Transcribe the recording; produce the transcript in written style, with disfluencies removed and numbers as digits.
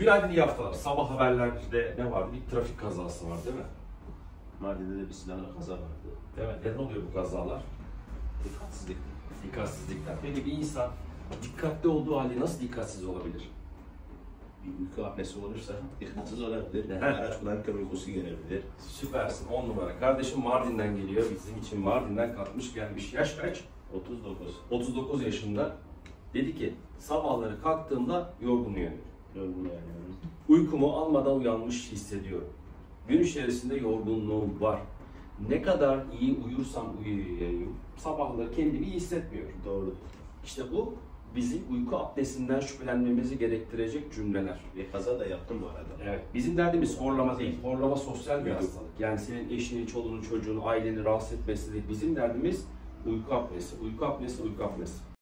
Günaydın, iyi haftalar. Sabah haberlerde ne vardı? Bir trafik kazası var değil mi? Mardin'de de bir silahlı kaza vardı. Değil mi? Neden oluyor bu kazalar? Dikkatsizlik. Dikkatsizlikler. Peki bir insan dikkatli olduğu halde nasıl dikkatsiz olabilir? Bir uyku apnesi olursa dikkatsiz olabilir. Evet. Araç kullanırken uykusu gelebilir. Süpersin, 10 numara. Kardeşim Mardin'den geliyor. Bizim için Mardin'den kalkmış gelmiş. Yaş kaç? 39. 39 yaşında. Dedi ki sabahları kalktığımda yorgun uyanıyorum. Yorgun uyanıyorum. Uykumu almadan uyanmış hissediyorum. Gün içerisinde yorgunluğum var. Ne kadar iyi uyursam uyuyayım, sabahları kendimi iyi hissetmiyorum. Doğru. İşte bu bizim uyku apnesinden şüphelenmemizi gerektirecek cümleler. Bir kaza da yaptım bu arada. Evet, bizim derdimiz horlama değil. Horlama sosyal bir hastalık. Yani senin eşini, çoluğunu, çocuğunu, aileni rahatsız etmesi değil. Bizim derdimiz uyku apnesi, uyku apnesi, uyku apnesi.